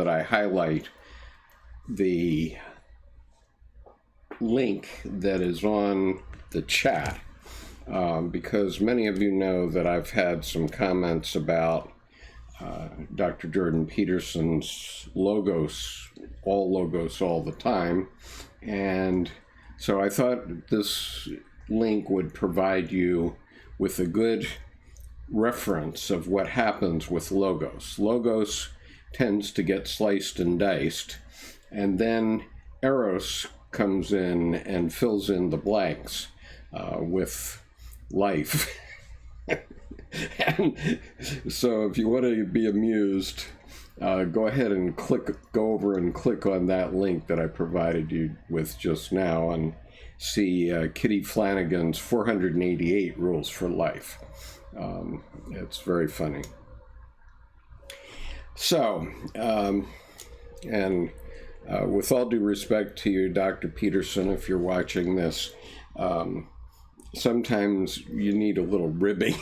that I highlight the link that is on the chat, because many of you know that I've had some comments about Dr. Jordan Peterson's logos, all the time, and so I thought this link would provide you with a good reference of what happens with logos. Logos tends to get sliced and diced, and then Eros comes in and fills in the blanks with life. And so if you want to be amused, go ahead and go over and click on that link that I provided you with just now and see Kitty Flanagan's 488 Rules for Life. It's very funny. So, with all due respect to you, Dr. Peterson, if you're watching this, sometimes you need a little ribbing.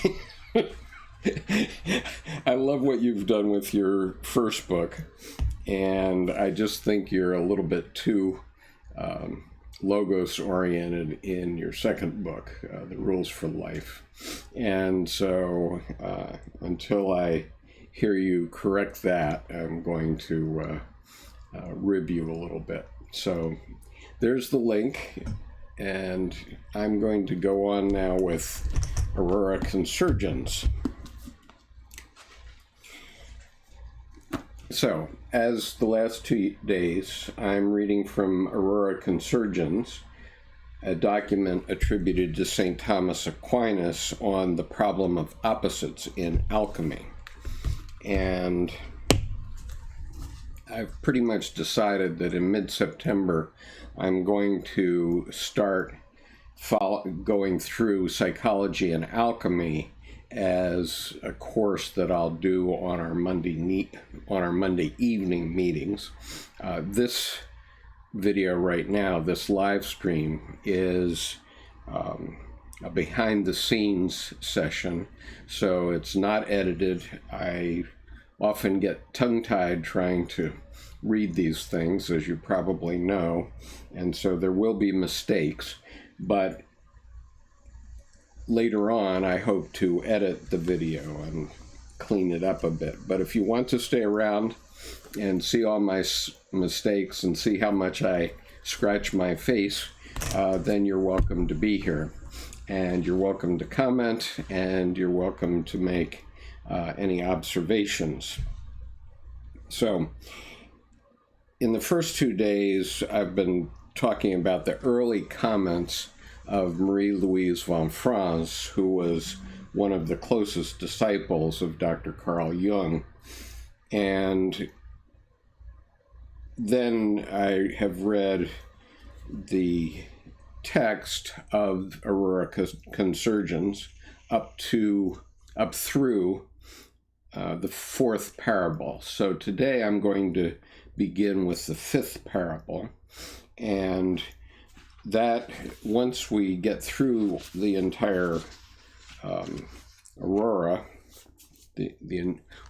I love what you've done with your first book, and I just think you're a little bit too logos oriented in your second book, The Rules for Life. And so until I hear you correct that, I'm going to rib you a little bit. So there's the link, and I'm going to go on now with Aurora Consurgens. So, as the last 2 days, I'm reading from Aurora Consurgens, a document attributed to St. Thomas Aquinas on the problem of opposites in alchemy. And I've pretty much decided that in mid-September, I'm going to start going through psychology and alchemy as a course that I'll do on our Monday evening meetings. This video right now, this live stream, is a behind-the-scenes session, so it's not edited. I often get tongue-tied trying to read these things, as you probably know, and so there will be mistakes, but later on, I hope to edit the video and clean it up a bit. But if you want to stay around and see all my mistakes and see how much I scratch my face, then you're welcome to be here. And you're welcome to comment, and you're welcome to make any observations. So, in the first 2 days, I've been talking about the early comments of Marie-Louise von Franz, who was one of the closest disciples of Dr. Carl Jung. And then I have read the text of Aurora Consurgens up through the fourth parable. So today I'm going to begin with the fifth parable, and that once we get through the entire Aurora,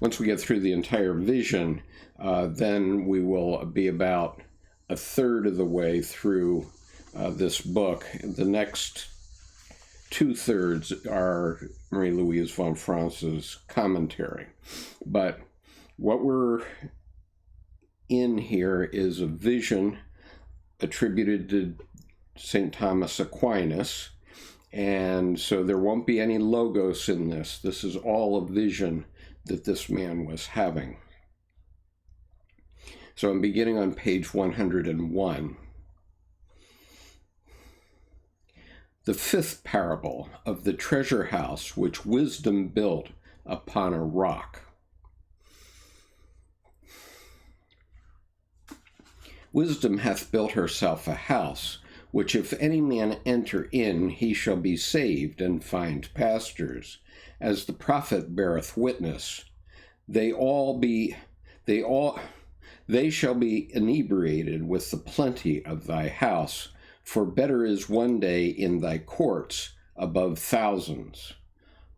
once we get through the entire vision, then we will be about a third of the way through this book. The next 2/3 are Marie-Louise von Franz's commentary. But what we're in here is a vision attributed to St. Thomas Aquinas, and so there won't be any logos in this. This is all a vision that this man was having. So I'm beginning on page 101. The fifth parable of the treasure house which wisdom built upon a rock. Wisdom hath built herself a house, which if any man enter in, he shall be saved and find pastures. As the prophet beareth witness, they shall be inebriated with the plenty of thy house, for better is one day in thy courts above thousands.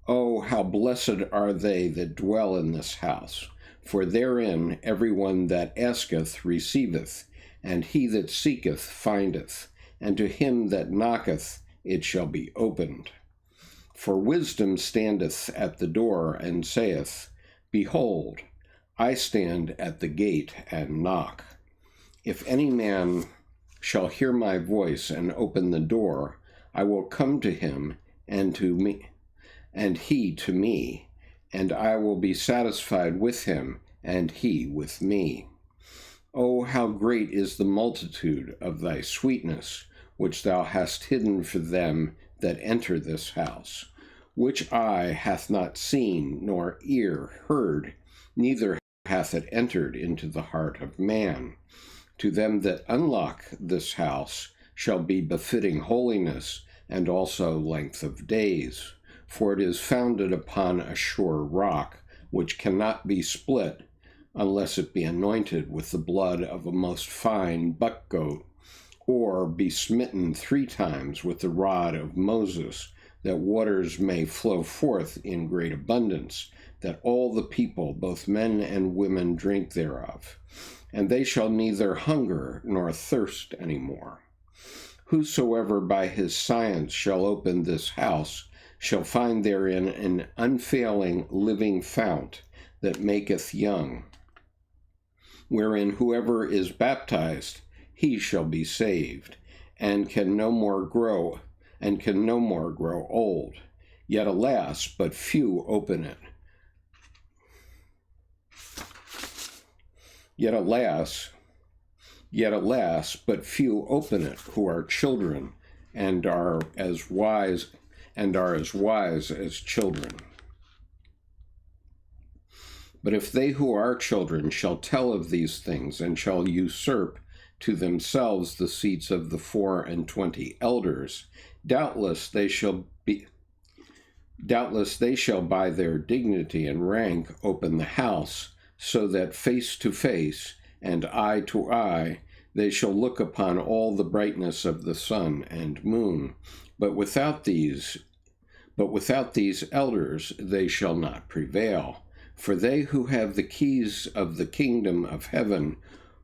Oh, how blessed are they that dwell in this house! For therein everyone that asketh receiveth, and he that seeketh findeth, and to him that knocketh it shall be opened. For wisdom standeth at the door, and saith, Behold, I stand at the gate and knock. If any man shall hear my voice and open the door, I will come to him, and he to me, and I will be satisfied with him, and he with me. O how great is the multitude of thy sweetness, which thou hast hidden for them that enter this house, which eye hath not seen, nor ear heard, neither hath it entered into the heart of man. To them that unlock this house shall be befitting holiness, and also length of days. For it is founded upon a sure rock, which cannot be split, unless it be anointed with the blood of a most fine buck-goat, or be smitten 3 times with the rod of Moses, that waters may flow forth in great abundance, that all the people, both men and women, drink thereof. And they shall neither hunger nor thirst any more. Whosoever by his science shall open this house shall find therein an unfailing living fount that maketh young, wherein whoever is baptized, he shall be saved, and can no more grow old. Yet alas, but few open it. Yet alas, but few open it, who are children, and are as wise as children. But if they who are children shall tell of these things, and shall usurp to themselves the seats of the 24 elders, doubtless they shall by their dignity and rank open the house, so that face to face and eye to eye they shall look upon all the brightness of the sun and moon. But without these elders they shall not prevail. For they who have the keys of the kingdom of heaven,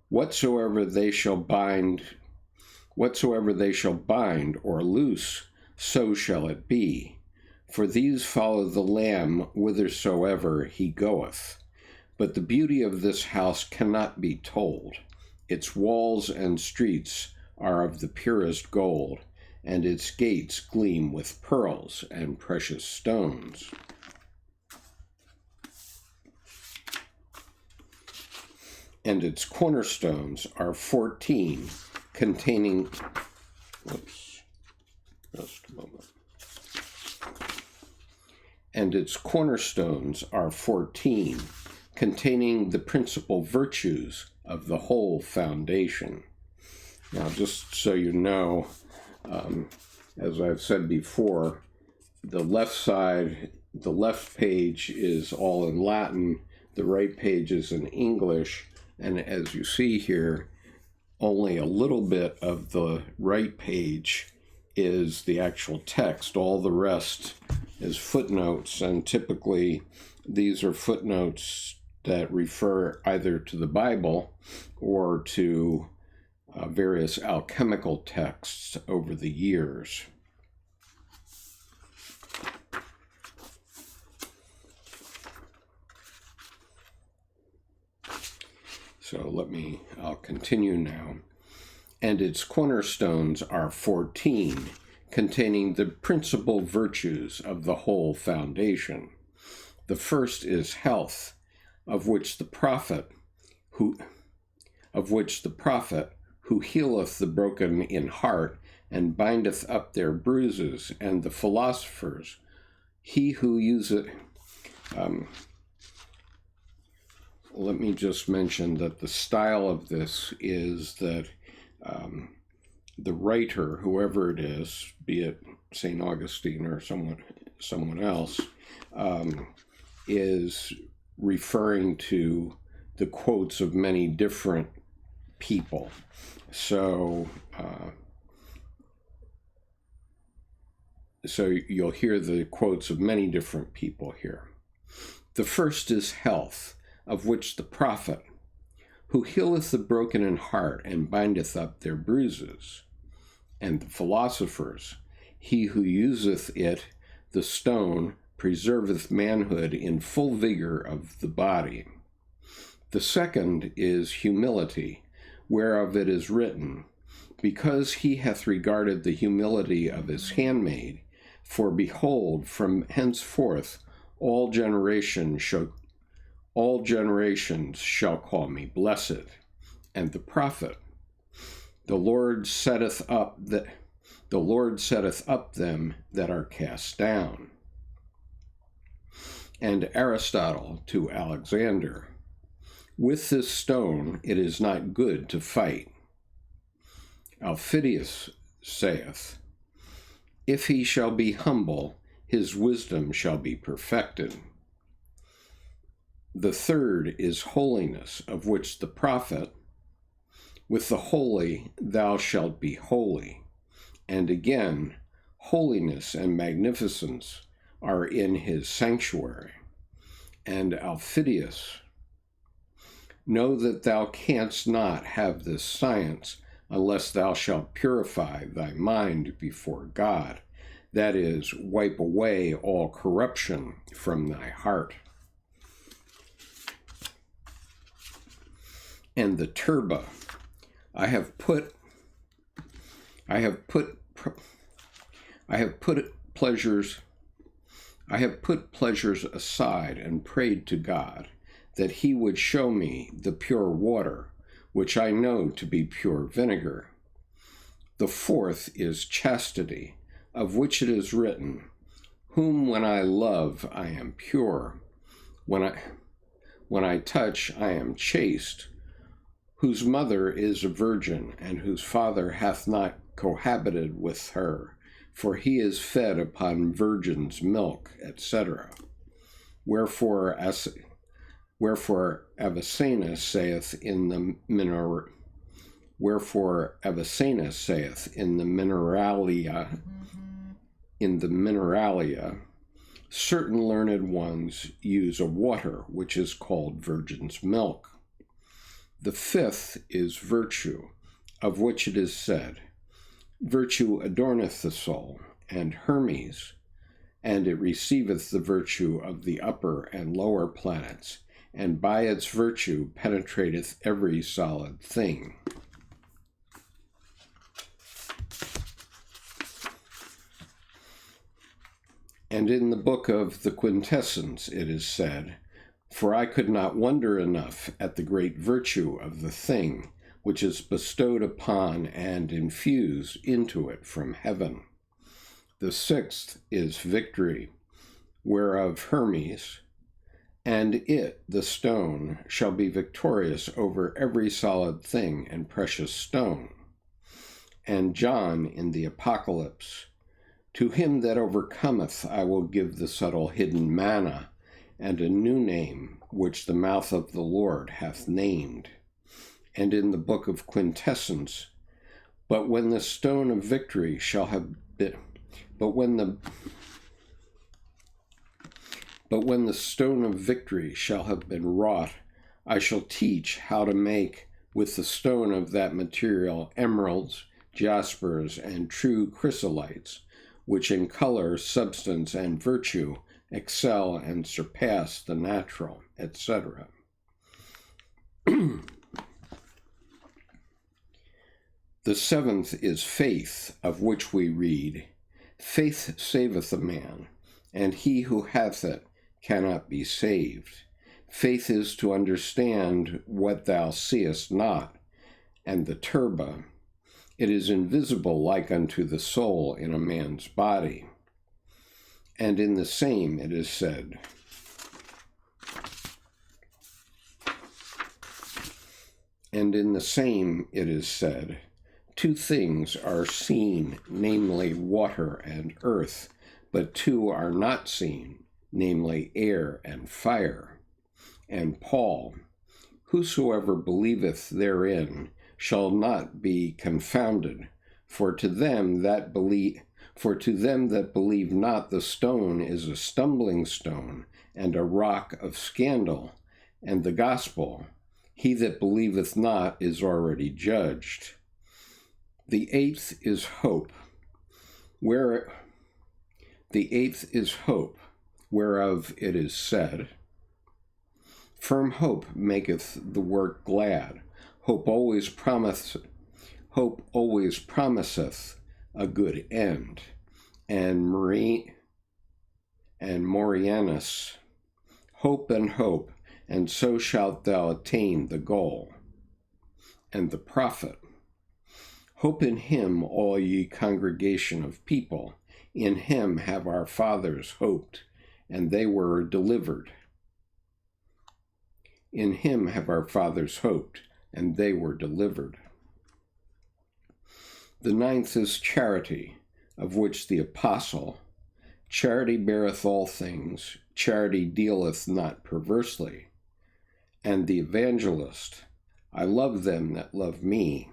whatsoever they shall bind or loose, so shall it be. For these follow the Lamb whithersoever he goeth. But the beauty of this house cannot be told. Its walls and streets are of the purest gold, and its gates gleam with pearls and precious stones. And its cornerstones are 14, containing... just a moment. And its cornerstones are 14, containing the principal virtues of the whole foundation. Now, just so you know, as I've said before, the left page is all in Latin, the right page is in English, and as you see here, only a little bit of the right page is the actual text. All the rest is footnotes, and typically these are footnotes that refer either to the Bible or to various alchemical texts over the years. So I'll continue now. And its cornerstones are 14, containing the principal virtues of the whole foundation. The first is health, of which the prophet who healeth the broken in heart, and bindeth up their bruises, and the philosophers, he who useth... let me just mention that the style of this is that the writer, whoever it is, be it St. Augustine or someone else, is referring to the quotes of many different people. So you'll hear the quotes of many different people here. The first is health, of which the prophet, who healeth the broken in heart and bindeth up their bruises, and the philosophers, he who useth it, the stone, preserveth manhood in full vigor of the body. The second is humility, whereof it is written, because he hath regarded the humility of his handmaid, for behold, from henceforth all generations shall call me blessed. And the prophet, the Lord setteth up them that are cast down. And Aristotle to Alexander, with this stone it is not good to fight. Aufidius saith, if he shall be humble, his wisdom shall be perfected. The third is holiness, of which the prophet, with the holy thou shalt be holy. And again, holiness and magnificence are in his sanctuary. And Aufidius, know that thou canst not have this science unless thou shalt purify thy mind before God, that is, wipe away all corruption from thy heart. And the turba, I have put pleasures aside and prayed to God that he would show me the pure water, which I know to be pure vinegar. The fourth is chastity, of which it is written, whom when I love I am pure, when I touch I am chaste, whose mother is a virgin, and whose father hath not cohabited with her, for he is fed upon virgin's milk, etc. Wherefore Avicenna saith in the Mineralia, certain learned ones use a water which is called virgin's milk. The fifth is virtue, of which it is said, virtue adorneth the soul, and Hermes, and it receiveth the virtue of the upper and lower planets, and by its virtue penetrateth every solid thing. And in the book of the Quintessence it is said, for I could not wonder enough at the great virtue of the thing, which is bestowed upon and infused into it from heaven. The sixth is victory, whereof Hermes, and it, the stone, shall be victorious over every solid thing and precious stone. And John in the Apocalypse, to him that overcometh I will give the subtle hidden manna, and a new name, which the mouth of the Lord hath named. And in the book of Quintessence, but when the stone of victory shall have been, but when the stone of victory shall have been wrought, I shall teach how to make with the stone of that material emeralds, jaspers, and true chrysolites, which in color, substance, and virtue excel and surpass the natural, etc. The seventh is faith, of which we read, faith saveth a man, and he who hath it cannot be saved. Faith is to understand what thou seest not, and the turba, it is invisible like unto the soul in a man's body. And in the same it is said, two things are seen, namely water and earth, but two are not seen, namely air and fire. And Paul, whosoever believeth therein shall not be confounded, for to them that believe not, the stone is a stumbling stone and a rock of scandal, and the gospel. He that believeth not is already judged. The eighth is hope, whereof it is said, firm hope maketh the work glad. Hope always promiseth a good end. And Morianus, hope and hope, and so shalt thou attain the goal. And the prophet, hope in him, all ye congregation of people. In him have our fathers hoped, and they were delivered. In him have our fathers hoped, and they were delivered. The ninth is charity, of which the apostle, charity beareth all things, charity dealeth not perversely. And the evangelist, I love them that love me.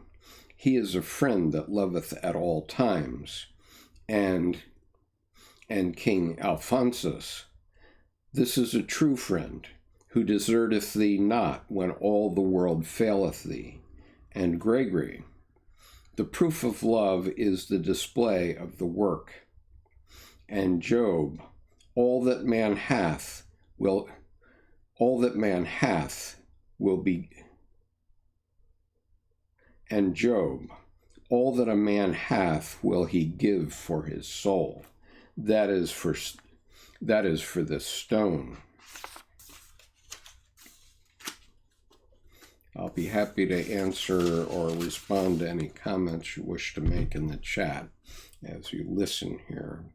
He is a friend that loveth at all times. And King Alphonsus, this is a true friend, who deserteth thee not when all the world faileth thee. And Gregory, the proof of love is the display of the work. And Job, all that man hath will be. And Job, all that a man hath will he give for his soul. That is for this stone. I'll be happy to answer or respond to any comments you wish to make in the chat as you listen here.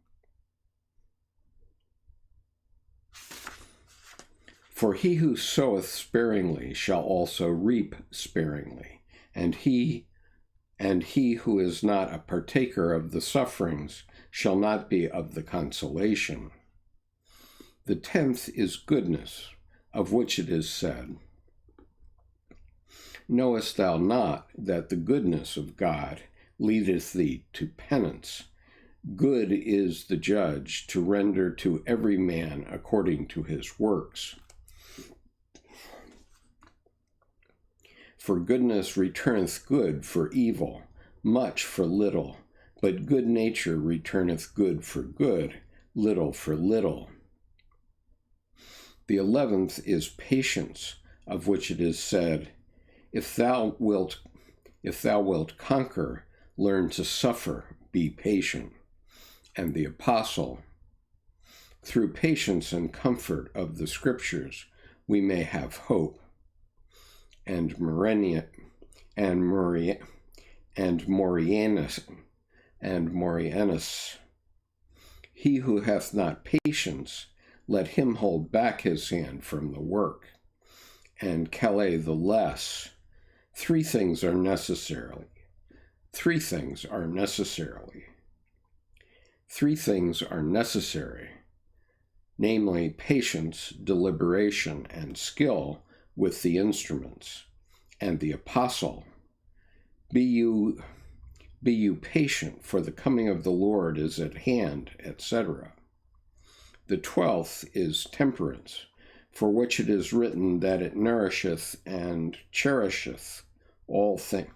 For he who soweth sparingly shall also reap sparingly, and he who is not a partaker of the sufferings shall not be of the consolation. The 10th is goodness, of which it is said, knowest thou not that the goodness of God leadeth thee to penance? Good is the judge to render to every man according to his works. For goodness returneth good for evil, much for little, but good nature returneth good for good, little for little. The 11th is patience, of which it is said, If thou wilt conquer, learn to suffer, be patient. And the apostle, through patience and comfort of the scriptures, we may have hope. And Morianus, he who hath not patience, let him hold back his hand from the work. And Calais the less, three things are necessary, namely patience, deliberation, and skill with the instruments. And the apostle, be you patient, for the coming of the Lord is at hand, etc. The 12th is temperance, for which it is written that it nourisheth and cherisheth all things.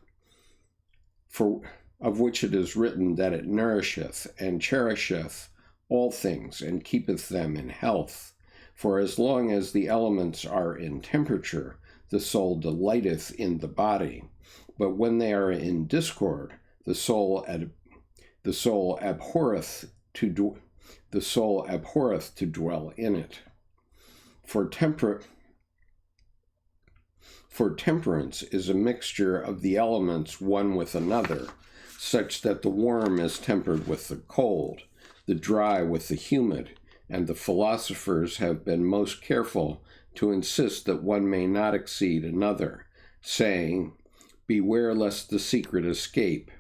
Of which it is written that it nourisheth and cherisheth all things, and keepeth them in health. For as long as the elements are in temperature, the soul delighteth in the body. But when they are in discord, the soul abhorreth to dwell in it. For temperance is a mixture of the elements one with another, such that the warm is tempered with the cold, the dry with the humid, and the philosophers have been most careful to insist that one may not exceed another, saying, beware lest the secret escape,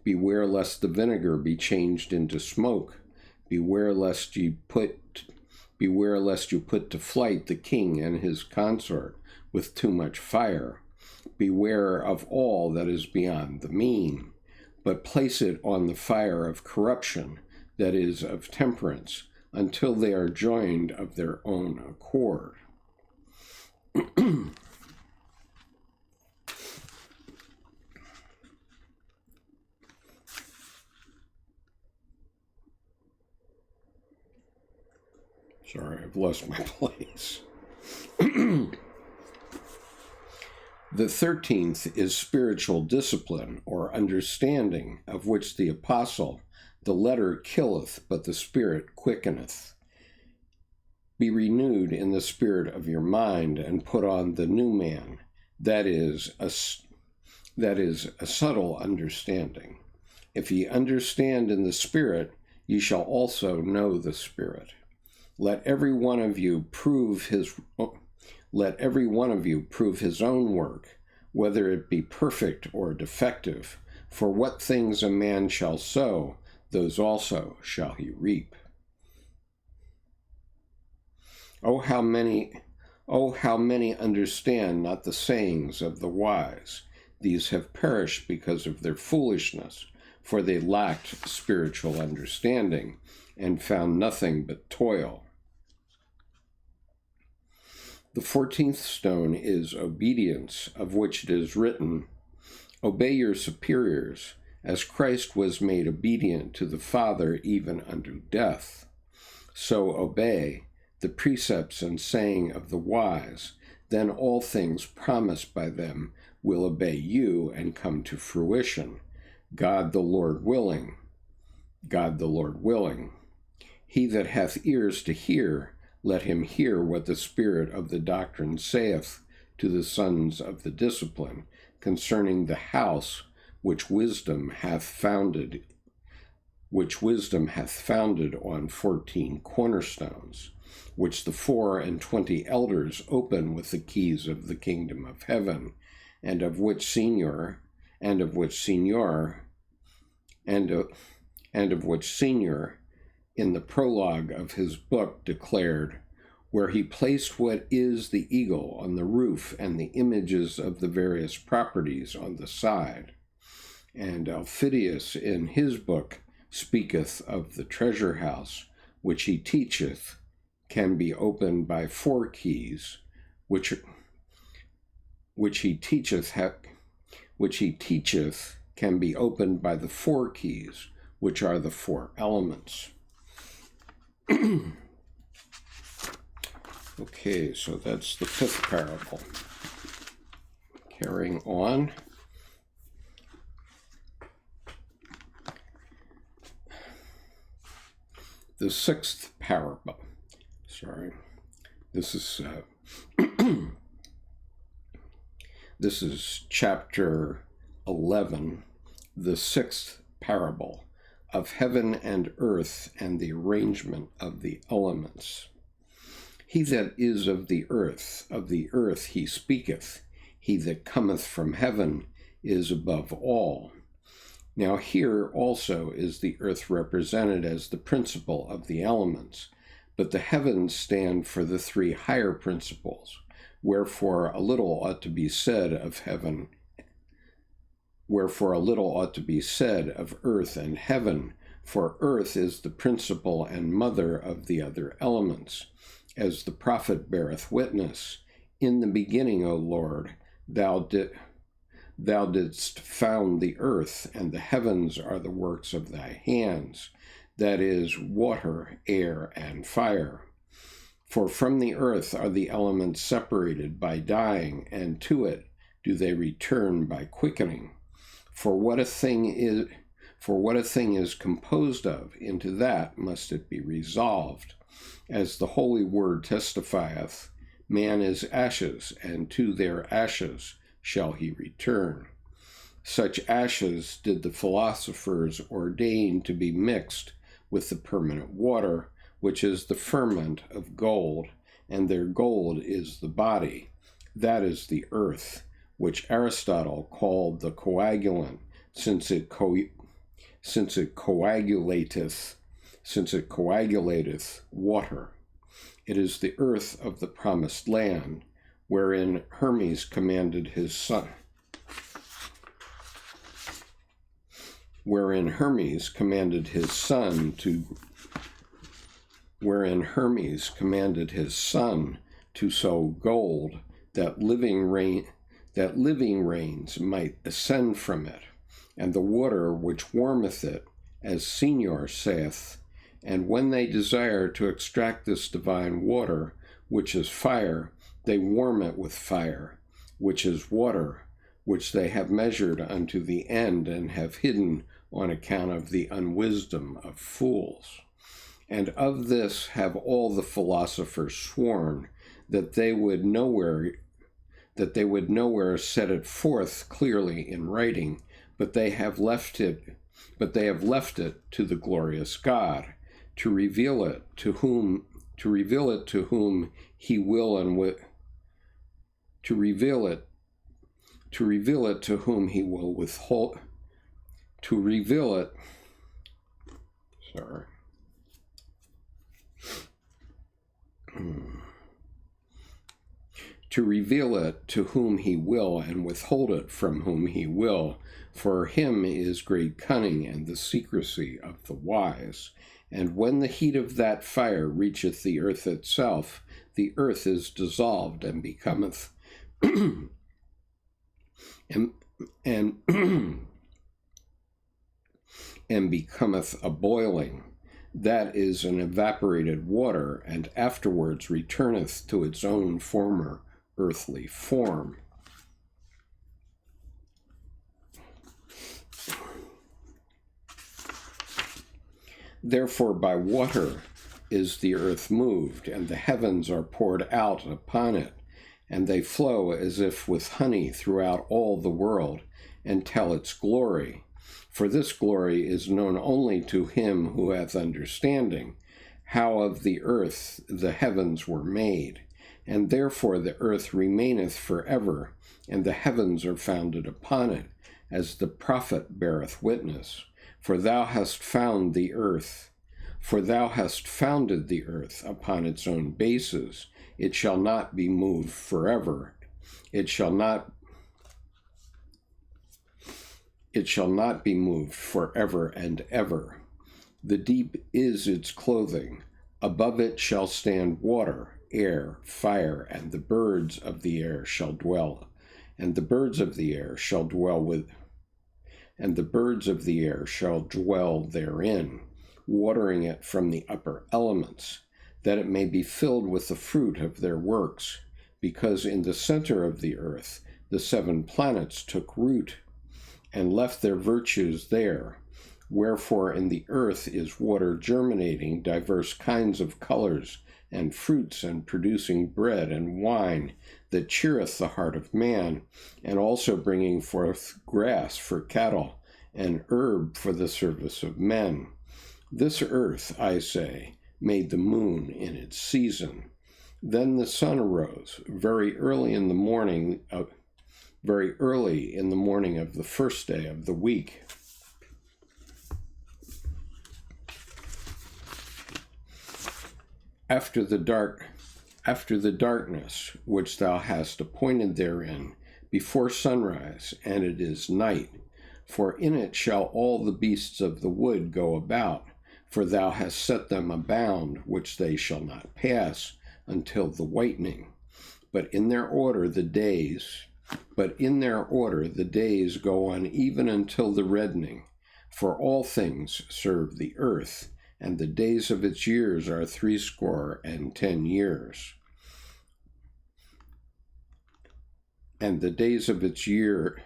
beware lest the vinegar be changed into smoke, beware lest you put to flight the king and his consort with too much fire. Beware of all that is beyond the mean, but place it on the fire of corruption, that is, of temperance, until they are joined of their own accord. Sorry, I've lost my place. The 13th is spiritual discipline or understanding, of which the apostle, the letter killeth, but the spirit quickeneth. Be renewed in the spirit of your mind, and put on the new man, that is a subtle understanding. If ye understand in the spirit, ye shall also know the spirit. Let every one of you prove his own work, whether it be perfect or defective. For what things a man shall sow, those also shall he reap. Oh, how many understand not the sayings of the wise. These have perished because of their foolishness, for they lacked spiritual understanding, and found nothing but toil. The 14th stone is obedience, of which it is written, Obey your superiors, as Christ was made obedient to the Father even unto death. So obey the precepts and saying of the wise, then all things promised by them will obey you and come to fruition. God the Lord willing. He that hath ears to hear, let him hear what the Spirit of the doctrine saith to the sons of the discipline concerning the house which wisdom hath founded on 14 cornerstones, which the 24 elders open with the keys of the kingdom of heaven, and of which Senior in the prologue of his book declared, where he placed what is the eagle on the roof and the images of the various properties on the side. And Alphidius in his book speaketh of the treasure house, which he teacheth can be opened by 4 keys, which he teacheth can be opened by the 4 keys, which are the 4 elements. Okay, so that's the 5th parable. Carrying on. The 6th parable. This is chapter 11, the 6th parable of heaven and earth and the arrangement of the elements. He that is of the earth he speaketh. He that cometh from heaven is above all. Now here also is the earth represented as the principle of the elements, but the heavens stand for the 3 higher principles, wherefore a little ought to be said of earth and heaven, for earth is the principle and mother of the other elements. As the prophet beareth witness, in the beginning, O Lord, thou didst found the earth, and the heavens are the works of thy hands, that is, water, air, and fire. For from the earth are the elements separated by dying, and to it do they return by quickening. For what a thing is composed of, into that must it be resolved. As the holy word testifieth, man is ashes, and to their ashes shall he return. Such ashes did the philosophers ordain to be mixed with the permanent water, which is the ferment of gold, and their gold is the body, that is the earth, which Aristotle called the coagulant, since it coagulateth water. It is the earth of the promised land, wherein Hermes commanded his son to sow gold, that living rains might ascend from it, and the water which warmeth it, as Senior saith. And when they desire to extract this divine water, which is fire, they warm it with fire, which is water, which they have measured unto the end, and have hidden on account of the unwisdom of fools. And of this have all the philosophers sworn, that they would nowhere set it forth clearly in writing, but they have left it to the glorious God, to reveal it to whom he will, and to reveal it to whom he will withhold, to reveal it to whom he will, and withhold it from whom he will. For him is great cunning and the secrecy of the wise. And when the heat of that fire reacheth the earth itself, the earth is dissolved and becometh and becometh a boiling, that is an evaporated water, and afterwards returneth to its own former earthly form. Therefore by water is the earth moved, and the heavens are poured out upon it, and they flow as if with honey throughout all the world, and tell its glory. For this glory is known only to him who hath understanding, how of the earth the heavens were made. And therefore the earth remaineth forever, and the heavens are founded upon it, as the prophet beareth witness. For thou hast founded the earth upon its own bases. It shall not be moved forever. It shall not be moved forever and ever. The deep is its clothing. Above it shall stand water, air, fire, and the birds of the air shall dwell. And the birds of the air shall dwell therein, watering it from the upper elements, that it may be filled with the fruit of their works, because in the center of the earth the 7 planets took root, and left their virtues there. Wherefore in the earth is water germinating diverse kinds of colors, and fruits, and producing bread and wine, that cheereth the heart of man, and also bringing forth grass for cattle, and herb for the service of men. This earth, I say, made the moon in its season. Then the sun arose very early in the morning of the first day of the week. After the darkness which thou hast appointed therein, before sunrise, and it is night. For in it shall all the beasts of the wood go about, for thou hast set them a bound which they shall not pass until the whitening. But in their order the days go on even until the reddening. For all things serve the earth, and the days of its years are 70 years. And the days of its years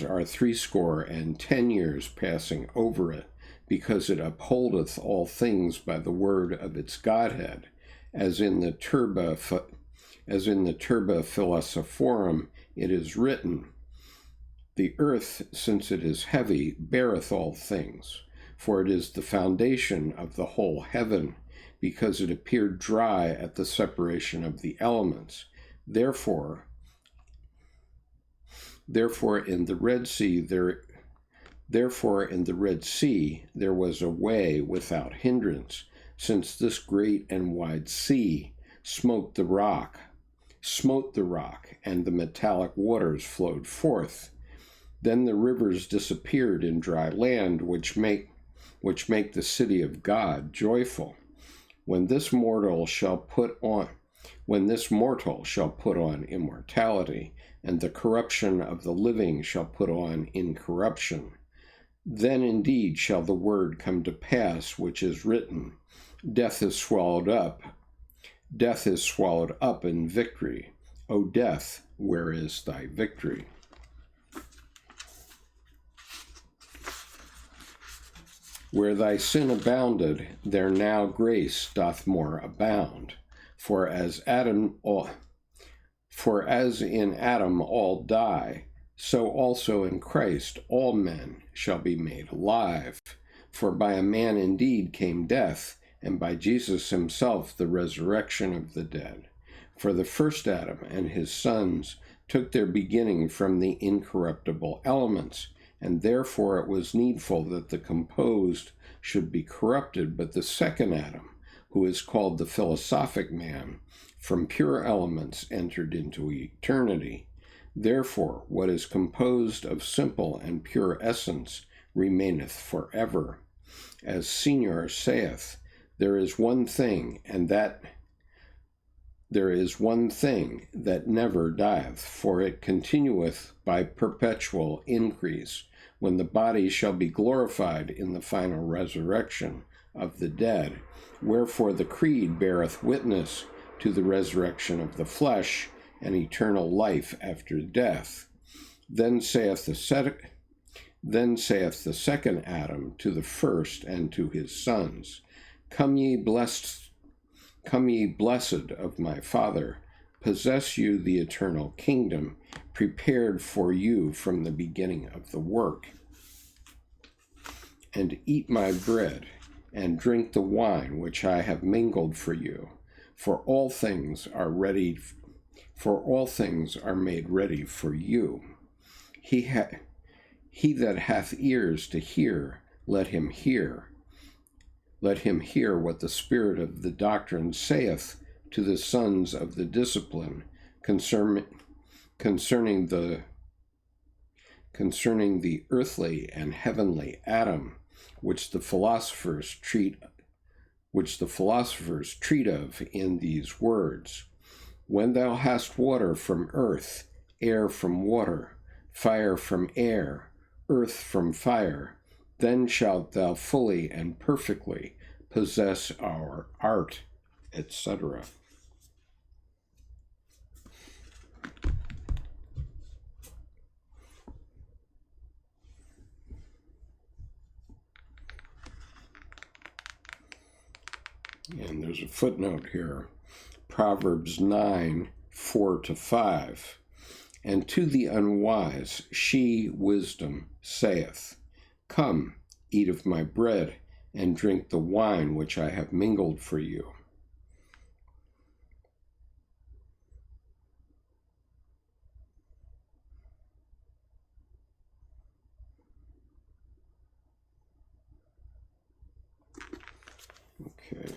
are 70 years passing over it, because it upholdeth all things by the word of its Godhead, as in the Turba Philosophorum it is written, the earth, since it is heavy, beareth all things, for it is the foundation of the whole heaven, because it appeared dry at the separation of the elements. Therefore in the Red Sea there was a way without hindrance, since this great and wide sea smote the rock, and the metallic waters flowed forth. Then the rivers disappeared in dry land, which make the city of God joyful. When this mortal shall put on When this mortal shall put on immortality, and the corruption of the living shall put on incorruption, then indeed shall the word come to pass which is written, death is swallowed up in victory. O death, where is thy victory? Where thy sin abounded, there now grace doth more abound. For as in Adam all die, so also in Christ all men shall be made alive. For by a man indeed came death, and by Jesus himself the resurrection of the dead. For the first Adam and his sons took their beginning from the incorruptible elements, and therefore it was needful that the composed should be corrupted, but the second Adam, who is called the philosophic man, from pure elements entered into eternity. Therefore, what is composed of simple and pure essence remaineth forever. As Senior saith, there is one thing that never dieth, for it continueth by perpetual increase, when the body shall be glorified in the final resurrection of the dead. Wherefore the Creed beareth witness to the resurrection of the flesh and eternal life after death. Then saith the second Adam to the first and to his sons, Come ye blessed of my Father, possess you the eternal kingdom, prepared for you from the beginning of the work. And eat my bread, and drink the wine which I have mingled for you, for all things are made ready for you. He that hath ears to hear, let him hear. Let him hear what the Spirit of the doctrine saith to the sons of the discipline concerning the earthly and heavenly Adam, which the philosophers treat of in these words. When thou hast water from earth, air from water, fire from air, earth from fire, then shalt thou fully and perfectly possess our art, etc. And there's a footnote here, Proverbs 9, 4-5. And to the unwise she, wisdom, saith, Come, eat of my bread, and drink the wine which I have mingled for you. Okay.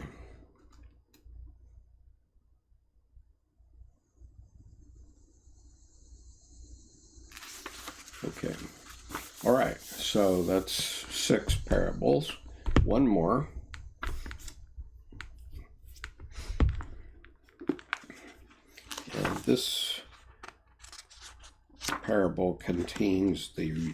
Okay. All right, so that's 6 parables. One more. And this parable contains the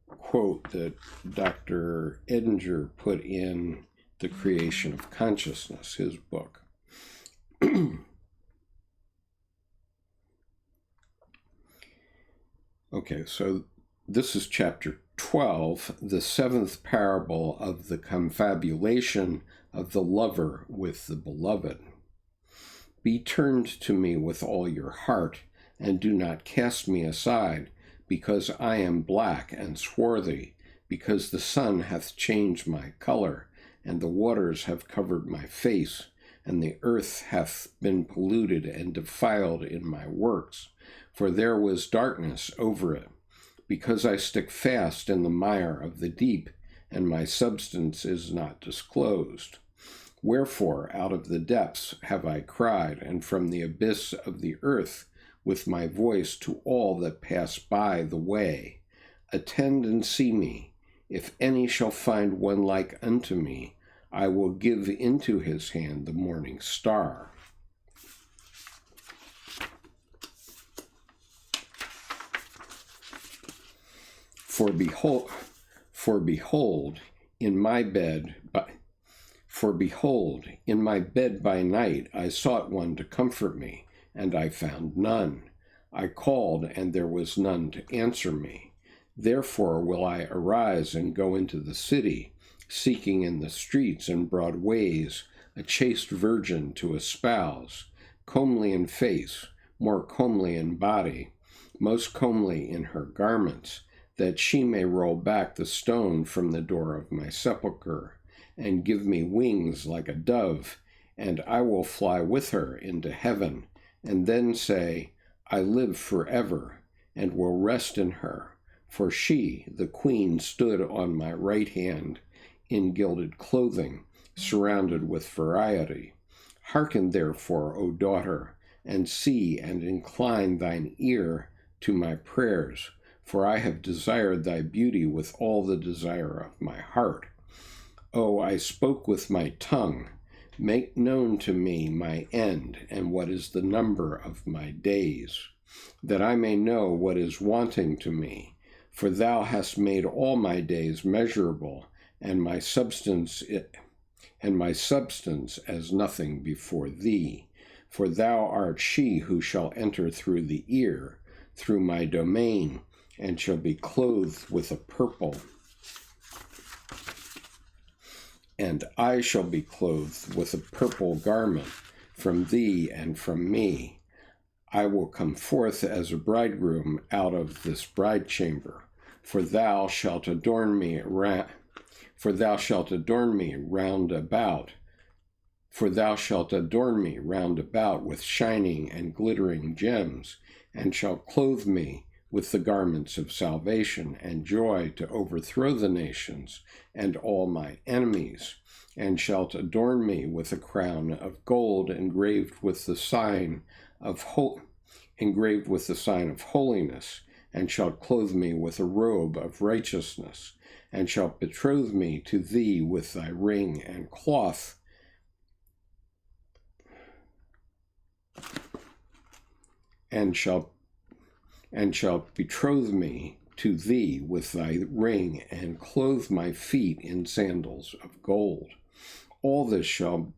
quote that Dr. Edinger put in The Creation of Consciousness, his book. Okay, so this is chapter 12, the 7th parable of the confabulation of the lover with the beloved. Be turned to me with all your heart, and do not cast me aside, because I am black and swarthy, because the sun hath changed my color, and the waters have covered my face, and the earth hath been polluted and defiled in my works. For there was darkness over it, because I stick fast in the mire of the deep, and my substance is not disclosed. Wherefore out of the depths have I cried, and from the abyss of the earth with my voice to all that pass by the way. Attend and see me. If any shall find one like unto me, I will give into his hand the morning star. For behold, for behold, in my bed by night I sought one to comfort me, and I found none. I called, and there was none to answer me. Therefore will I arise and go into the city, seeking in the streets and broad ways a chaste virgin to espouse, comely in face, more comely in body, most comely in her garments, that she may roll back the stone from the door of my sepulchre, and give me wings like a dove, and I will fly with her into heaven, and then say, I live forever, and will rest in her. For she, the queen, stood on my right hand, in gilded clothing, surrounded with variety. Hearken therefore, O daughter, and see, and incline thine ear to my prayers, for I have desired thy beauty with all the desire of my heart. O, I spoke with my tongue. Make known to me my end, and what is the number of my days, that I may know what is wanting to me. For thou hast made all my days measurable, and my substance as nothing before thee. For thou art she who shall enter through the ear, through my domain, and shall be clothed with a purple. And I shall be clothed with a purple garment from thee and from me. I will come forth as a bridegroom out of this bride chamber, for thou shalt adorn me round about with shining and glittering gems, and shalt clothe me with the garments of salvation and joy to overthrow the nations and all my enemies, and shalt adorn me with a crown of gold engraved with the sign of holiness, and shalt clothe me with a robe of righteousness, and shalt betroth me to thee with thy ring and cloth, and shalt betroth me to thee with thy ring, and clothe my feet in sandals of gold. All this shall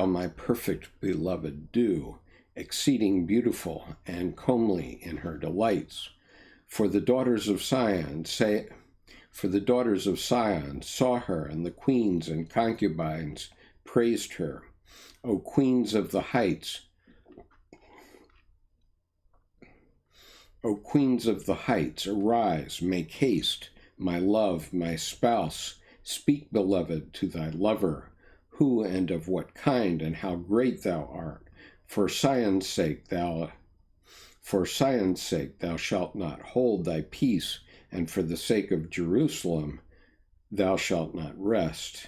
my perfect beloved do, exceeding beautiful and comely in her delights. For the daughters of Sion saw her, and the queens and concubines praised her. O queens of the heights, arise, make haste, my love, my spouse, speak, beloved, to thy lover, who and of what kind, and how great thou art. For Sion's sake thou shalt not hold thy peace, and for the sake of Jerusalem thou shalt not rest.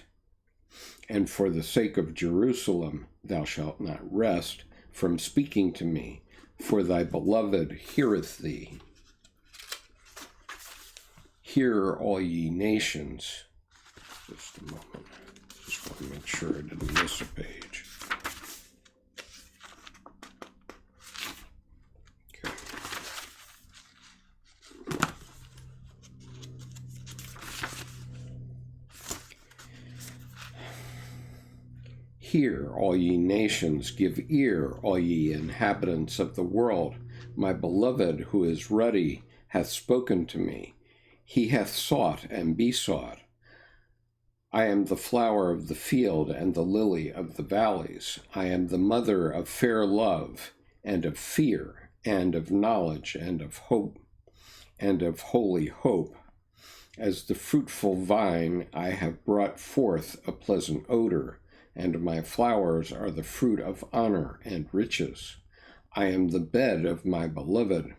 And for the sake of Jerusalem thou shalt not rest from speaking to me, for thy beloved heareth thee. Hear, all ye nations. Just a moment. Just want to make sure I didn't miss a page. Okay. Hear, all ye nations, give ear, all ye inhabitants of the world. My beloved, who is ruddy, hath spoken to me. He hath sought and besought. I am the flower of the field and the lily of the valleys. I am the mother of fair love, and of fear, and of knowledge, and of hope, and of holy hope. As the fruitful vine, I have brought forth a pleasant odor, and my flowers are the fruit of honor and riches. I am the bed of my beloved,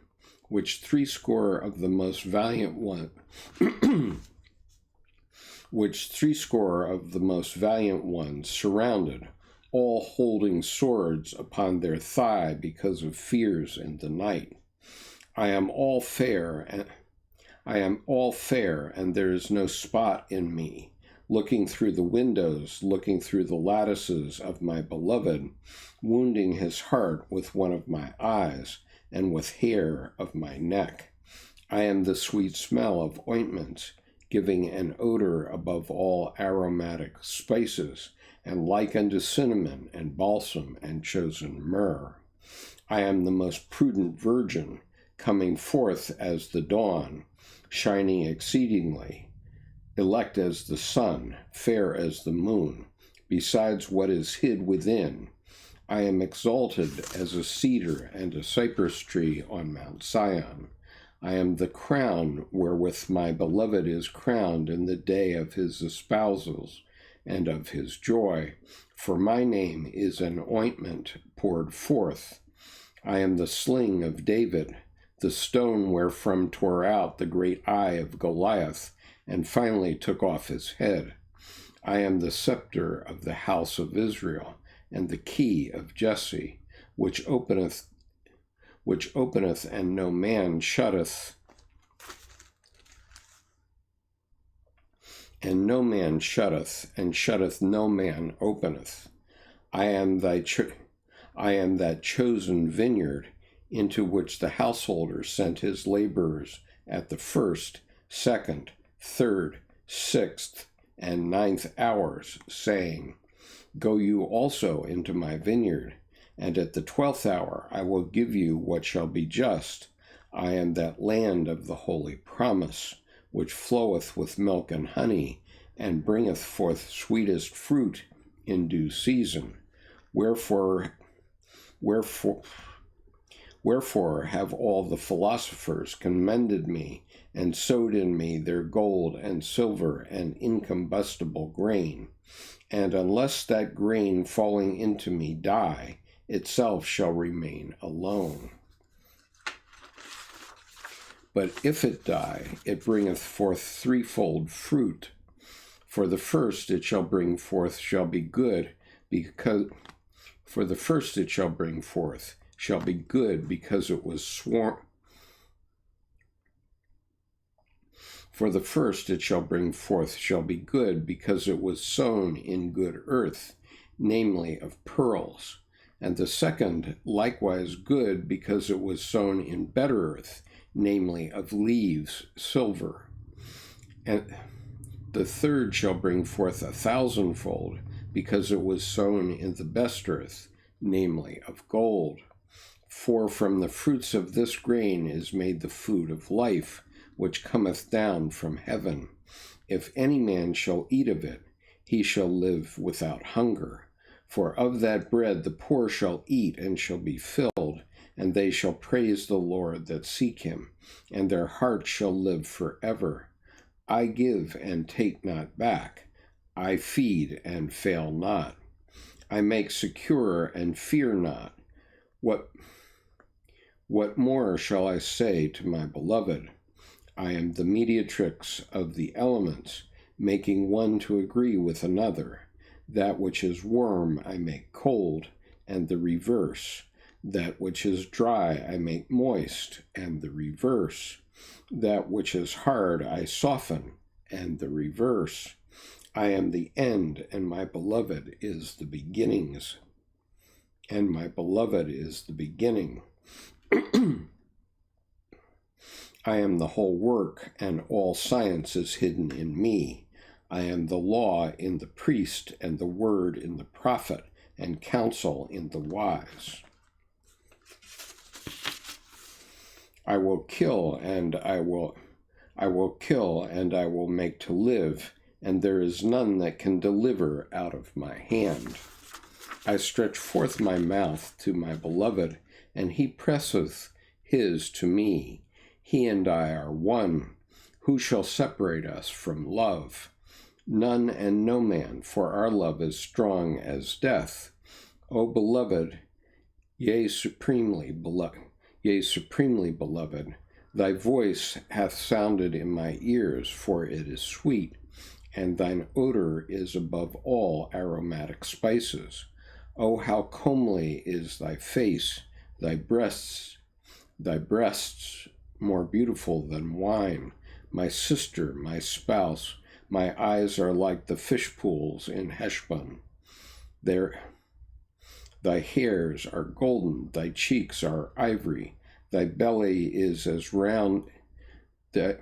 which threescore of the most valiant ones surrounded, all holding swords upon their thigh because of fears in the night. I am all fair, and there is no spot in me. looking through the windows, looking through the lattices of my beloved, wounding his heart with one of my eyes and with hair of my neck. I am the sweet smell of ointments, giving an odor above all aromatic spices, and like unto cinnamon and balsam and chosen myrrh. I am the most prudent virgin, coming forth as the dawn, shining exceedingly, elect as the sun, fair as the moon, besides what is hid within. I am exalted as a cedar and a cypress tree on Mount Sion. I am the crown wherewith my beloved is crowned in the day of his espousals and of his joy, for my name is an ointment poured forth. I am the sling of David, the stone wherefrom tore out the great eye of Goliath, and finally took off his head. I am the scepter of the house of Israel, and the key of Jesse, which openeth and no man shutteth, and no man shutteth, and shutteth no man openeth. I am that chosen vineyard, into which the householder sent his laborers at the first, second, third, sixth, and ninth hours, saying, Go you also into my vineyard, and at the 12th hour I will give you what shall be just. I am that land of the holy promise, which floweth with milk and honey, and bringeth forth sweetest fruit in due season. Wherefore have all the philosophers commended me, and sowed in me their gold and silver and incombustible grain. And unless that grain falling into me die, itself shall remain alone. But if it die, it bringeth forth threefold fruit. For the first it shall bring forth shall be good, because it was sworn. For the first it shall bring forth shall be good, because it was sown in good earth, namely of pearls. And the second likewise good, because it was sown in better earth, namely of leaves, silver. And the third shall bring forth 1,000-fold, because it was sown in the best earth, namely of gold. For from the fruits of this grain is made the food of life, which cometh down from heaven. If any man shall eat of it, he shall live without hunger. For of that bread the poor shall eat and shall be filled, and they shall praise the Lord that seek him, and their hearts shall live forever. I give and take not back. I feed and fail not. I make secure and fear not. What more shall I say to my beloved? I am the mediatrix of the elements, making one to agree with another. That which is warm I make cold, and the reverse. That which is dry I make moist, and the reverse. That which is hard I soften, and the reverse. I am the end, and my beloved is the beginnings. And my beloved is the beginning. I am the whole work, and all science is hidden in me. I am the law in the priest, and the word in the prophet, and counsel in the wise. I will kill, and I will make to live, and there is none that can deliver out of my hand. I stretch forth my mouth to my beloved, and he presseth his to me. He and I are one. Who shall separate us from love? None and no man, for our love is strong as death. O beloved, yea, supremely beloved, thy voice hath sounded in my ears, for it is sweet, and thine odor is above all aromatic spices. O how comely is thy face, thy breasts more beautiful than wine, my sister, my spouse, My eyes are like the fish pools in Heshbon. Thy hairs are golden, thy cheeks are ivory, thy belly is as round thy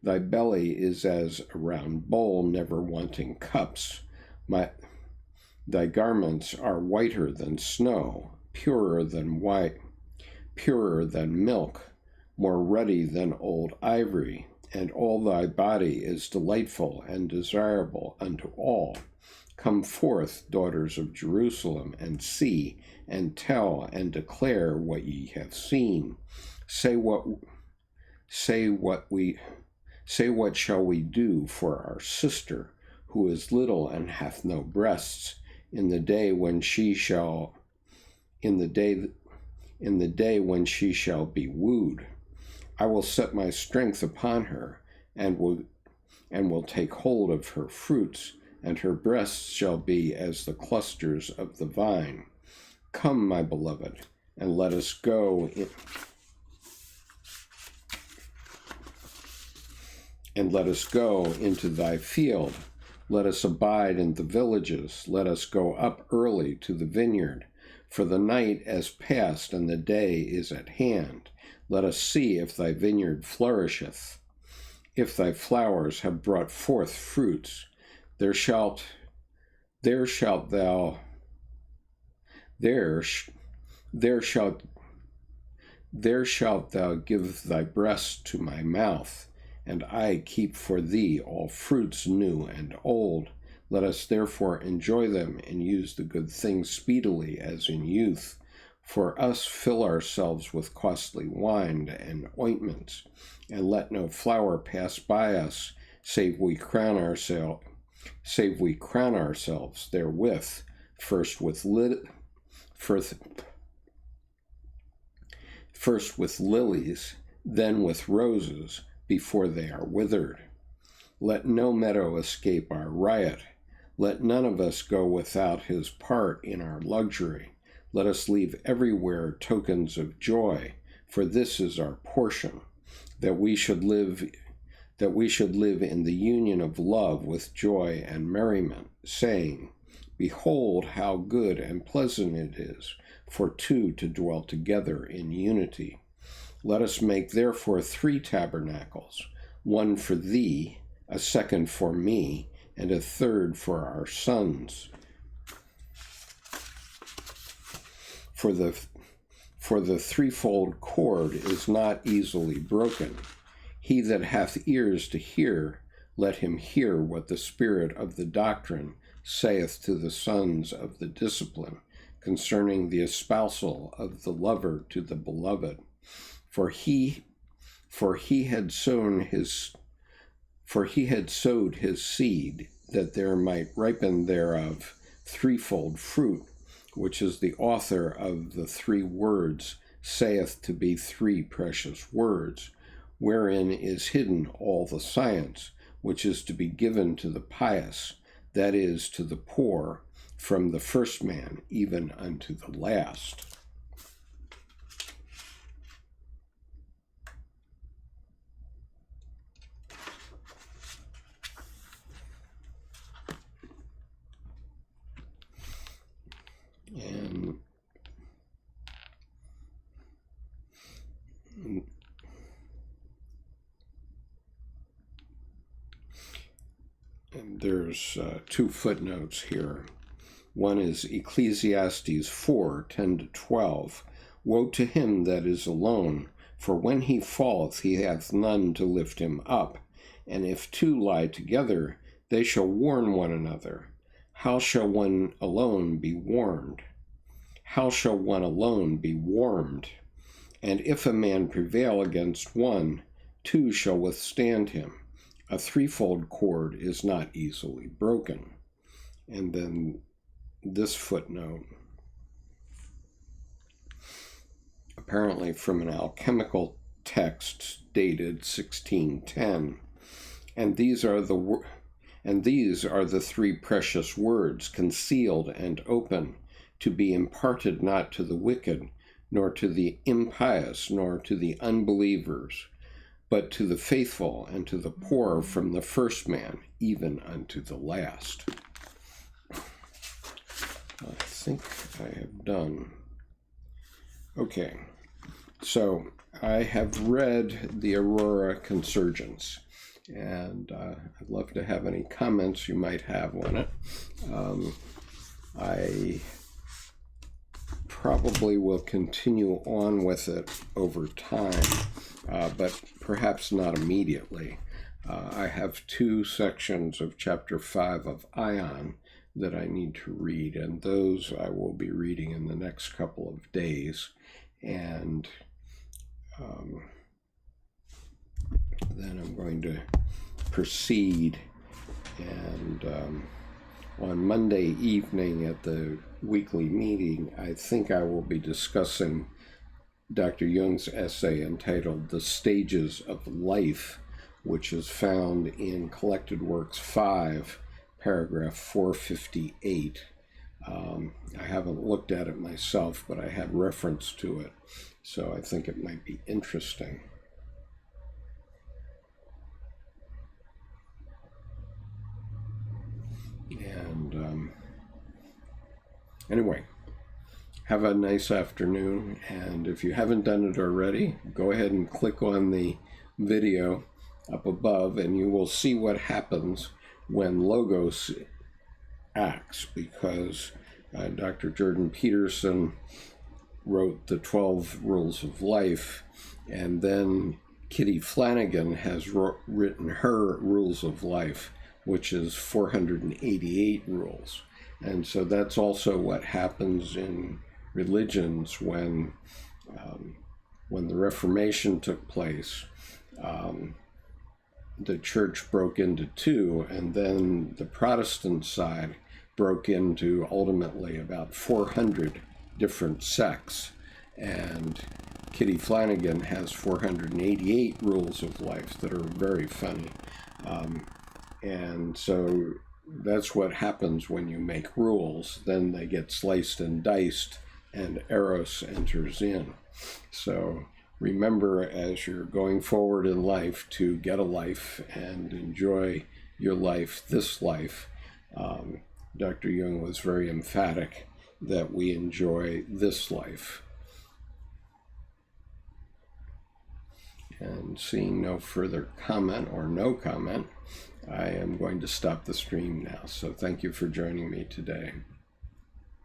belly is as a round bowl, never wanting cups. Thy garments are whiter than snow, purer than milk, more ruddy than old ivory, and all thy body is delightful and desirable unto all. Come forth, daughters of Jerusalem, and see, and tell, and declare what ye have seen. Say what shall we do for our sister, who is little and hath no breasts, in the day when she shall be wooed? I will set my strength upon her, and will take hold of her fruits, and her breasts shall be as the clusters of the vine. Come, my beloved, and let us go into thy field. Let us abide in the villages. Let us go up early to the vineyard. For the night is past, and the day is at hand. Let us see if thy vineyard flourisheth, if thy flowers have brought forth fruits. There shalt thou give thy breast to my mouth, and I keep for thee all fruits new and old. Let us therefore enjoy them and use the good things speedily as in youth. For us fill ourselves with costly wine and ointments, and let no flower pass by us, save we crown ourselves therewith, first with lilies, then with roses, before they are withered. Let no meadow escape our riot. Let none of us go without his part in our luxury. Let us leave everywhere tokens of joy, for this is our portion, that we should live in the union of love with joy and merriment, saying, Behold how good and pleasant it is for two to dwell together in unity. Let us make therefore 3 tabernacles, one for thee, a second for me, and a third for our sons. For the threefold cord is not easily broken. He that hath ears to hear, let him hear what the Spirit of the doctrine saith to the sons of the discipline, concerning the espousal of the lover to the beloved. For he had sowed his seed, that there might ripen thereof threefold fruit, which is the author of the 3 words, saith to be 3 precious words, wherein is hidden all the science, which is to be given to the pious, that is, to the poor, from the first man even unto the last. And there's 2 footnotes here. One is Ecclesiastes 4:10-12. Woe to him that is alone, for when he falleth he hath none to lift him up. And if 2 lie together, they shall warn one another. How shall one alone be warned? How shall one alone be warmed? And if a man prevail against one, 2 shall withstand him. A threefold cord is not easily broken. And then this footnote, apparently from an alchemical text dated 1610, and these are the 3 precious words, concealed and open, to be imparted not to the wicked, nor to the impious, nor to the unbelievers, but to the faithful and to the poor from the first man, even unto the last. I think I have done. Okay, so I have read the Aurora Consurgens, and I'd love to have any comments you might have on it. I probably will continue on with it over time, but perhaps not immediately. I have 2 sections of Chapter 5 of Ion that I need to read, and those I will be reading in the next couple of days. And then I'm going to proceed, and on Monday evening at the weekly meeting, I think I will be discussing Dr. Jung's essay entitled The Stages of Life, which is found in Collected Works 5, paragraph 458. I haven't looked at it myself, but I had reference to it, so I think it might be interesting. And anyway, have a nice afternoon, and if you haven't done it already, go ahead and click on the video up above, and you will see what happens when Logos acts, because Dr. Jordan Peterson wrote the 12 Rules of Life, and then Kitty Flanagan has written her Rules of Life, which is 488 rules. And so that's also what happens in religions when the Reformation took place. The church broke into 2, and then the Protestant side broke into ultimately about 400 different sects. And Kitty Flanagan has 488 rules of life that are very funny. And so that's what happens when you make rules. Then they get sliced and diced, and Eros enters in. So remember, as you're going forward in life, to get a life and enjoy your life, this life. Dr. Jung was very emphatic that we enjoy this life. And seeing no further comment or no comment, I am going to stop the stream now. So thank you for joining me today.